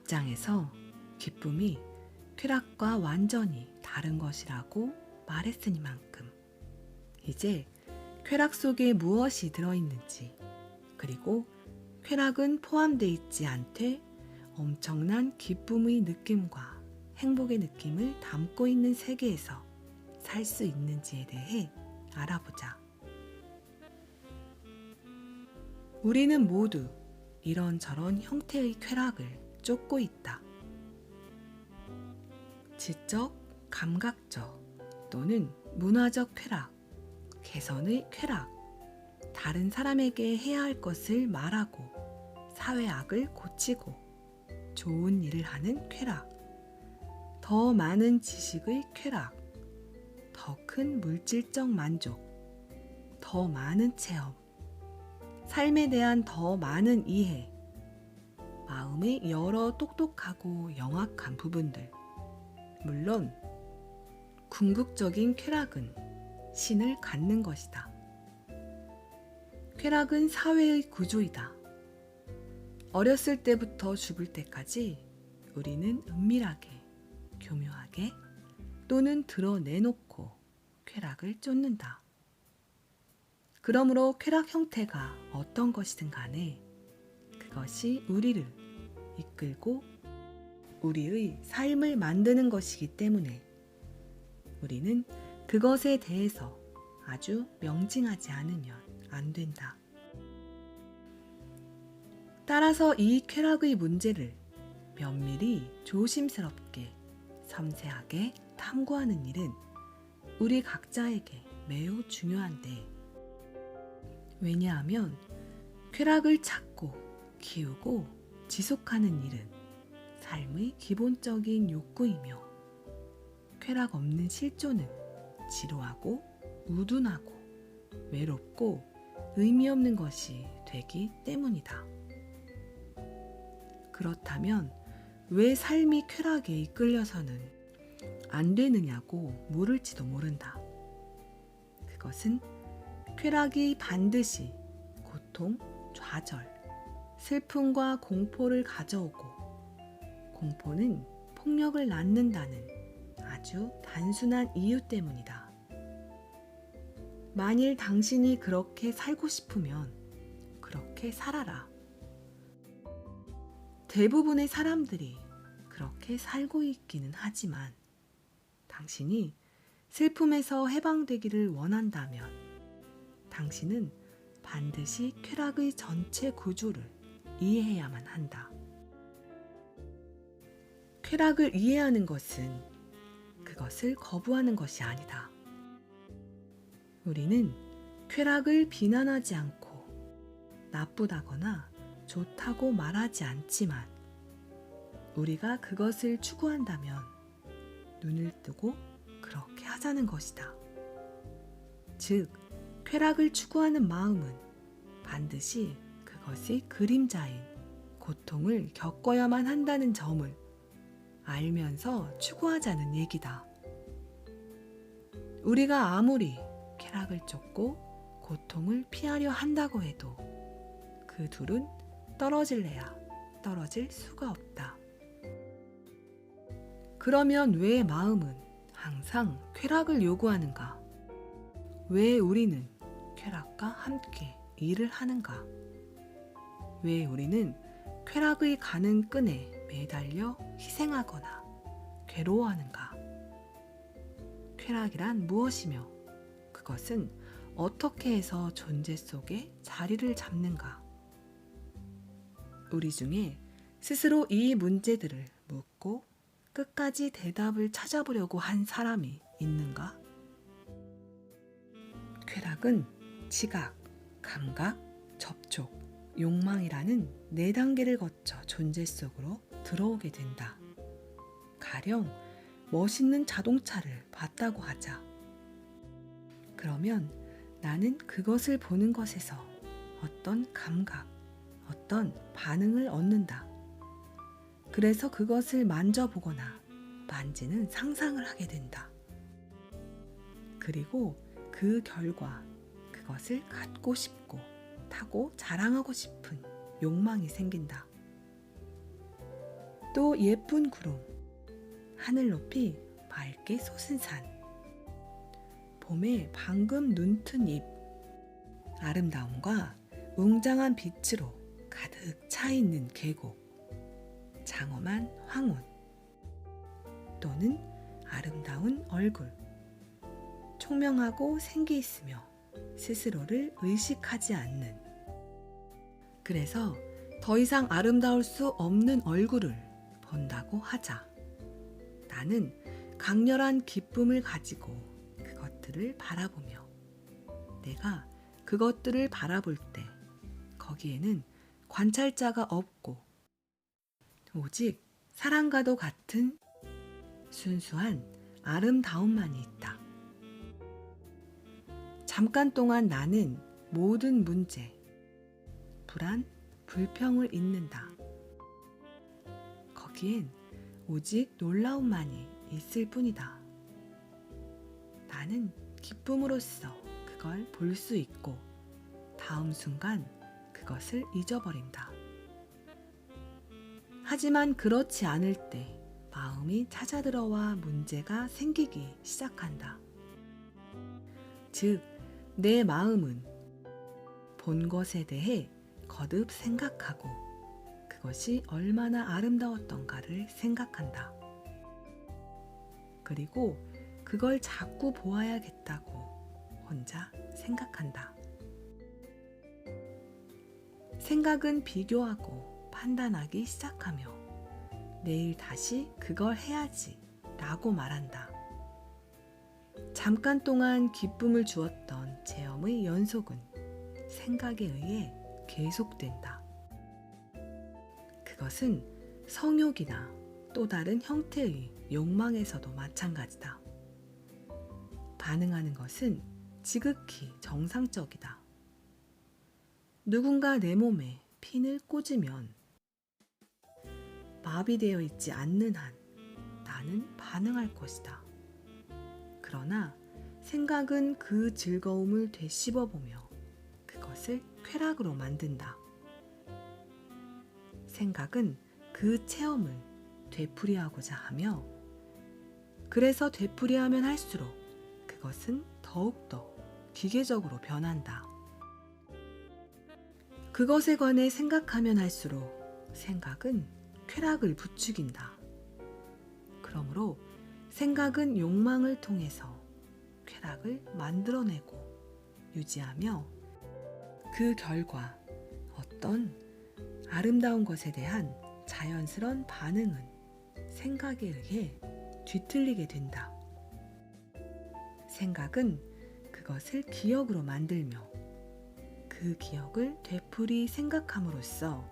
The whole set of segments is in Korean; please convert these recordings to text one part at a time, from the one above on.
입장에서 기쁨이 쾌락과 완전히 다른 것이라고 말했으니만큼 이제 쾌락 속에 무엇이 들어있는지, 그리고 쾌락은 포함되어 있지 않되 엄청난 기쁨의 느낌과 행복의 느낌을 담고 있는 세계에서 살 수 있는지에 대해 알아보자. 우리는 모두 이런저런 형태의 쾌락을 쫓고 있다. 지적, 감각적 또는 문화적 쾌락, 개선의 쾌락, 다른 사람에게 해야 할 것을 말하고 사회악을 고치고 좋은 일을 하는 쾌락, 더 많은 지식의 쾌락, 더 큰 물질적 만족, 더 많은 체험, 삶에 대한 더 많은 이해, 마음의 여러 똑똑하고 영악한 부분들. 물론 궁극적인 쾌락은 신을 갖는 것이다. 쾌락은 사회의 구조이다. 어렸을 때부터 죽을 때까지 우리는 은밀하게, 교묘하게 또는 드러내놓고 쾌락을 쫓는다. 그러므로 쾌락 형태가 어떤 것이든 간에 그것이 우리를 이끌고 우리의 삶을 만드는 것이기 때문에 우리는 그것에 대해서 아주 명징하지 않으면 안 된다. 따라서 이 쾌락의 문제를 면밀히 조심스럽게 섬세하게 탐구하는 일은 우리 각자에게 매우 중요한데, 왜냐하면 쾌락을 찾고 키우고 지속하는 일은 삶의 기본적인 욕구이며 쾌락 없는 실존은 지루하고 우둔하고 외롭고 의미 없는 것이 되기 때문이다. 그렇다면 왜 삶이 쾌락에 이끌려서는 안 되느냐고 물을지도 모른다. 그것은 쾌락이 반드시 고통, 좌절, 슬픔과 공포를 가져오고 공포는 폭력을 낳는다는 아주 단순한 이유 때문이다. 만일 당신이 그렇게 살고 싶으면 그렇게 살아라. 대부분의 사람들이 그렇게 살고 있기는 하지만 당신이 슬픔에서 해방되기를 원한다면 당신은 반드시 쾌락의 전체 구조를 이해해야만 한다. 쾌락을 이해하는 것은 그것을 거부하는 것이 아니다. 우리는 쾌락을 비난하지 않고 나쁘다거나 좋다고 말하지 않지만 우리가 그것을 추구한다면 눈을 뜨고 그렇게 하자는 것이다. 즉, 쾌락을 추구하는 마음은 반드시 그것의 그림자인 고통을 겪어야만 한다는 점을 알면서 추구하자는 얘기다. 우리가 아무리 쾌락을 쫓고 고통을 피하려 한다고 해도 그 둘은 떨어질래야 떨어질 수가 없다. 그러면 왜 마음은 항상 쾌락을 요구하는가? 왜 우리는 쾌락과 함께 일을 하는가? 왜 우리는 쾌락의 가는 끈에 매달려 희생하거나 괴로워하는가? 쾌락이란 무엇이며 그것은 어떻게 해서 존재 속에 자리를 잡는가? 우리 중에 스스로 이 문제들을 묻고 끝까지 대답을 찾아보려고 한 사람이 있는가? 쾌락은 지각, 감각, 접촉, 욕망이라는 4단계를 거쳐 존재 속으로 들어오게 된다. 가령 멋있는 자동차를 봤다고 하자. 그러면 나는 그것을 보는 것에서 어떤 감각, 어떤 반응을 얻는다. 그래서 그것을 만져보거나 만지는 상상을 하게 된다. 그리고 그 결과 그것을 갖고 싶고 타고 자랑하고 싶은 욕망이 생긴다. 또 예쁜 구름, 하늘 높이 맑게 솟은 산, 봄에 방금 눈뜬 잎, 아름다움과 웅장한 빛으로 가득 차 있는 계곡, 장엄한 황혼, 또는 아름다운 얼굴, 총명하고 생기 있으며 스스로를 의식하지 않는, 그래서 더 이상 아름다울 수 없는 얼굴을 본다고 하자. 나는 강렬한 기쁨을 가지고 그것들을 바라보며 내가 그것들을 바라볼 때 거기에는 관찰자가 없고 오직 사랑과도 같은 순수한 아름다움만이 있다. 잠깐 동안 나는 모든 문제, 불안, 불평을 잊는다. 거기엔 오직 놀라움만이 있을 뿐이다. 나는 기쁨으로써 그걸 볼 수 있고 다음 순간 그것을 잊어버린다. 하지만 그렇지 않을 때 마음이 찾아들어와 문제가 생기기 시작한다. 즉, 내 마음은 본 것에 대해 거듭 생각하고 그것이 얼마나 아름다웠던가를 생각한다. 그리고 그걸 자꾸 보아야겠다고 혼자 생각한다. 생각은 비교하고 판단하기 시작하며 내일 다시 그걸 해야지 라고 말한다. 잠깐 동안 기쁨을 주었던 체험의 연속은 생각에 의해 계속된다. 그것은 성욕이나 또 다른 형태의 욕망에서도 마찬가지다. 반응하는 것은 지극히 정상적이다. 누군가 내 몸에 핀을 꽂으면 마비되어 있지 않는 한 나는 반응할 것이다. 그러나 생각은 그 즐거움을 되씹어보며 그것을 쾌락으로 만든다. 생각은 그 체험을 되풀이하고자 하며 그래서 되풀이하면 할수록 그것은 더욱더 기계적으로 변한다. 그것에 관해 생각하면 할수록 생각은 쾌락을 부추긴다. 그러므로 생각은 욕망을 통해서 쾌락을 만들어내고 유지하며 그 결과 어떤 아름다운 것에 대한 자연스러운 반응은 생각에 의해 뒤틀리게 된다. 생각은 그것을 기억으로 만들며 그 기억을 되풀이 생각함으로써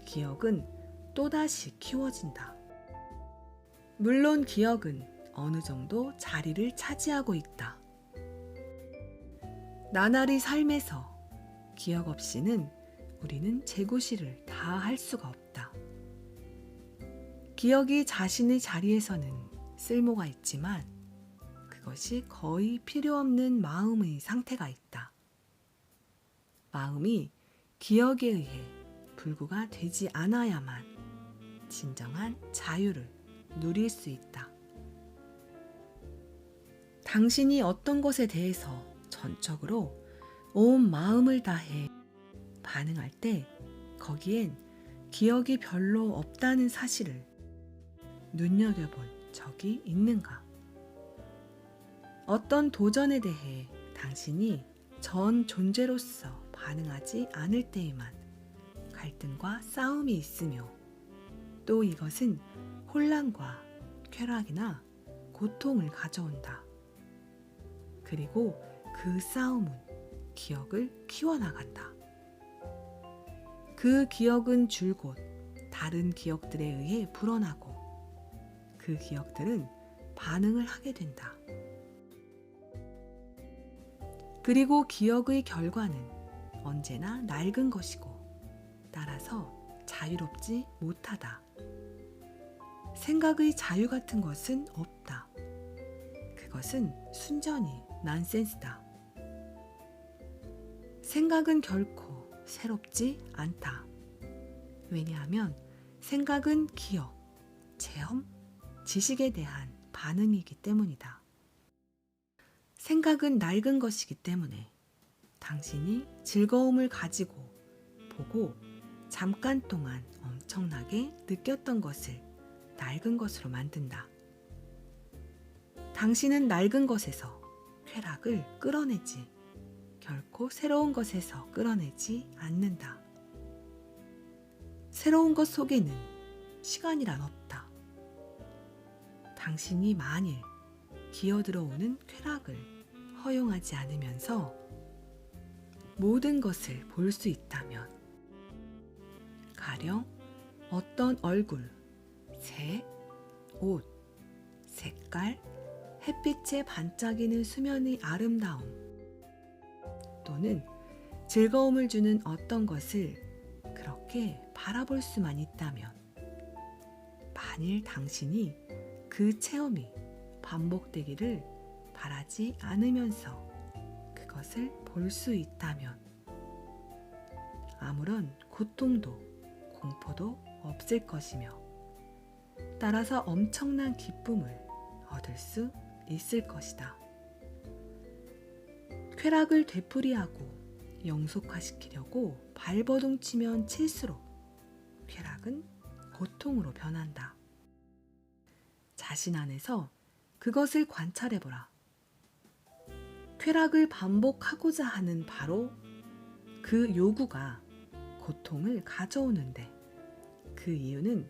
기억은 또다시 키워진다. 물론 기억은 어느 정도 자리를 차지하고 있다. 나날이 삶에서 기억 없이는 우리는 재구실을 다 할 수가 없다. 기억이 자신의 자리에서는 쓸모가 있지만 그것이 거의 필요 없는 마음의 상태가 있다. 마음이 기억에 의해 불구가 되지 않아야만 진정한 자유를 누릴 수 있다. 당신이 어떤 것에 대해서 전적으로 온 마음을 다해 반응할 때 거기엔 기억이 별로 없다는 사실을 눈여겨본 적이 있는가? 어떤 도전에 대해 당신이 전 존재로서 반응하지 않을 때에만 갈등과 싸움이 있으며 또 이것은 혼란과 쾌락이나 고통을 가져온다. 그리고 그 싸움은 기억을 키워나간다. 그 기억은 줄곧 다른 기억들에 의해 불어나고 그 기억들은 반응을 하게 된다. 그리고 기억의 결과는 언제나 낡은 것이고 따라서 자유롭지 못하다. 생각의 자유 같은 것은 없다. 그것은 순전히 난센스다. 생각은 결코 새롭지 않다. 왜냐하면 생각은 기억, 체험, 지식에 대한 반응이기 때문이다. 생각은 낡은 것이기 때문에 당신이 즐거움을 가지고 보고 잠깐 동안 엄청나게 느꼈던 것을 낡은 것으로 만든다. 당신은 낡은 것에서 쾌락을 끌어내지 결코 새로운 것에서 끌어내지 않는다. 새로운 것 속에는 시간이란 없다. 당신이 만일 기어들어오는 쾌락을 허용하지 않으면서 모든 것을 볼 수 있다면 가령 어떤 얼굴, 색, 옷, 색깔, 햇빛에 반짝이는 수면의 아름다움 또는 즐거움을 주는 어떤 것을 그렇게 바라볼 수만 있다면 만일 당신이 그 체험이 반복되기를 바라지 않으면서 그것을 볼 수 있다면 아무런 고통도 공포도 없을 것이며 따라서 엄청난 기쁨을 얻을 수 있을 것이다. 쾌락을 되풀이하고 영속화시키려고 발버둥 치면 칠수록 쾌락은 고통으로 변한다. 자신 안에서 그것을 관찰해보라. 쾌락을 반복하고자 하는 바로 그 요구가 고통을 가져오는데 그 이유는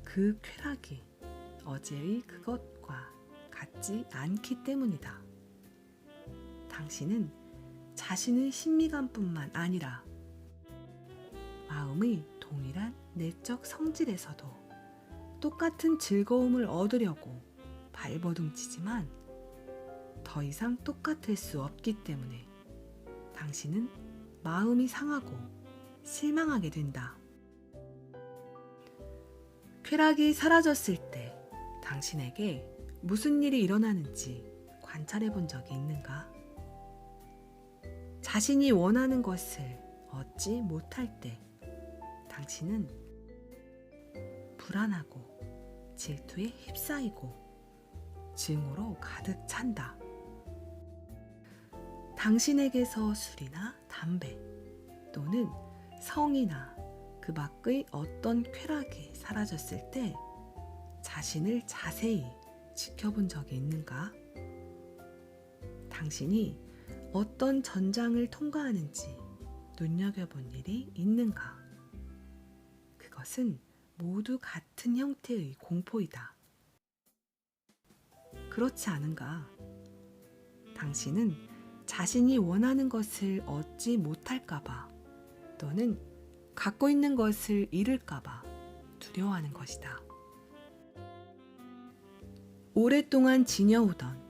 그 쾌락이 어제의 그것과 같지 않기 때문이다. 당신은 자신의 신미감뿐만 아니라 마음의 동일한 내적 성질에서도 똑같은 즐거움을 얻으려고 발버둥치지만 더 이상 똑같을 수 없기 때문에 당신은 마음이 상하고 실망하게 된다. 쾌락이 사라졌을 때 당신에게 무슨 일이 일어나는지 관찰해 본 적이 있는가? 자신이 원하는 것을 얻지 못할 때 당신은 불안하고 질투에 휩싸이고 증오로 가득 찬다. 당신에게서 술이나 담배 또는 성이나 그 밖의 어떤 쾌락이 사라졌을 때 자신을 자세히 지켜본 적이 있는가? 당신이 어떤 전장을 통과하는지 눈여겨본 일이 있는가? 그것은 모두 같은 형태의 공포이다. 그렇지 않은가? 당신은 자신이 원하는 것을 얻지 못할까봐 또는 갖고 있는 것을 잃을까봐 두려워하는 것이다. 오랫동안 지녀오던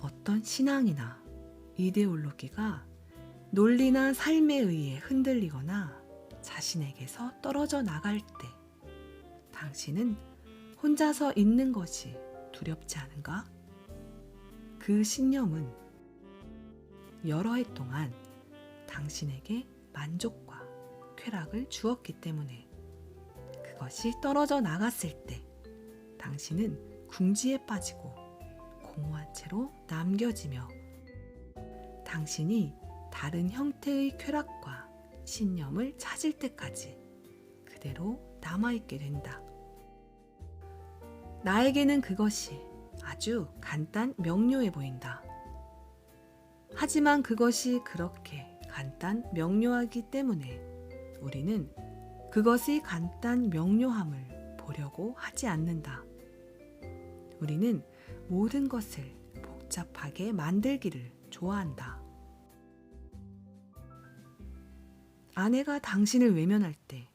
어떤 신앙이나 이데올로기가 논리나 삶에 의해 흔들리거나 자신에게서 떨어져 나갈 때 당신은 혼자서 있는 것이 두렵지 않은가? 그 신념은 여러 해 동안 당신에게 만족과 쾌락을 주었기 때문에 그것이 떨어져 나갔을 때 당신은 궁지에 빠지고 공허한 채로 남겨지며 당신이 다른 형태의 쾌락과 신념을 찾을 때까지 그대로 남아있게 된다. 나에게는 그것이 아주 간단 명료해 보인다. 하지만 그것이 그렇게 간단 명료하기 때문에 우리는 그것의 간단 명료함을 보려고 하지 않는다. 우리는 모든 것을 복잡하게 만들기를 좋아한다. 아내가 당신을 외면할 때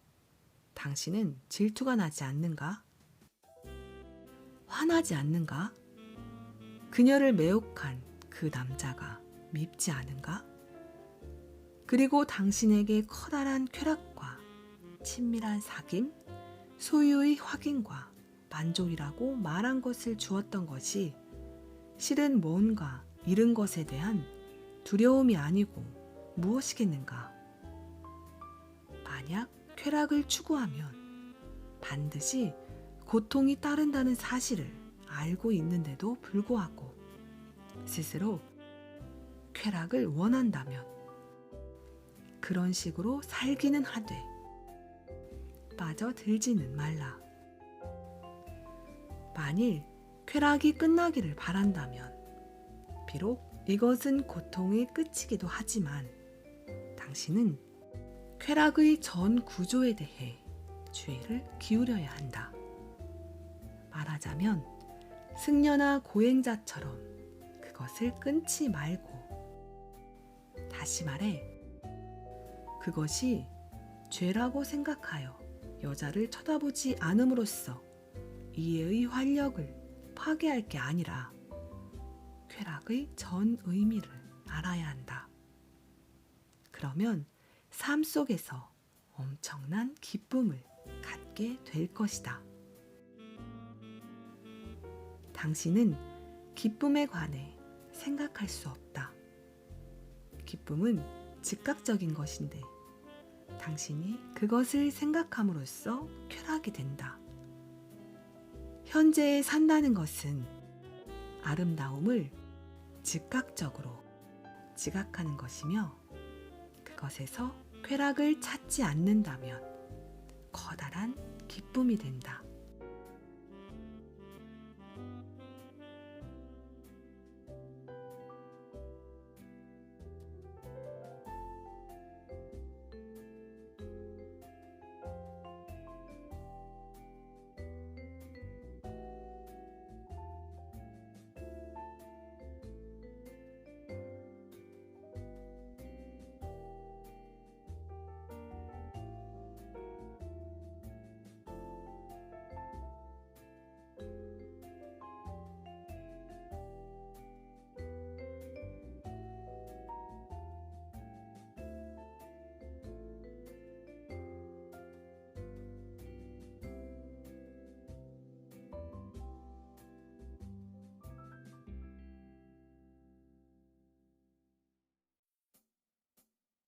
당신은 질투가 나지 않는가? 화나지 않는가? 그녀를 매혹한 그 남자가 밉지 않은가? 그리고 당신에게 커다란 쾌락과 친밀한 사귐, 소유의 확인과 만족이라고 말한 것을 주었던 것이 실은 뭔가 잃은 것에 대한 두려움이 아니고 무엇이겠는가? 만약 쾌락을 추구하면 반드시 고통이 따른다는 사실을 알고 있는데도 불구하고 스스로 쾌락을 원한다면 그런 식으로 살기는 하되 빠져들지는 말라. 만일 쾌락이 끝나기를 바란다면 비록 이것은 고통의 끝이기도 하지만 당신은 쾌락의 전 구조에 대해 주의를 기울여야 한다. 말하자면 승려나 고행자처럼 그것을 끊지 말고, 다시 말해 그것이 죄라고 생각하여 여자를 쳐다보지 않음으로써 이해의 활력을 파괴할 게 아니라 쾌락의 전 의미를 알아야 한다. 그러면 삶 속에서 엄청난 기쁨을 갖게 될 것이다. 당신은 기쁨에 관해 생각할 수 없다. 기쁨은 즉각적인 것인데 당신이 그것을 생각함으로써 쾌락이 된다. 현재에 산다는 것은 아름다움을 즉각적으로 지각하는 것이며 그것에서 쾌락을 찾지 않는다면 커다란 기쁨이 된다.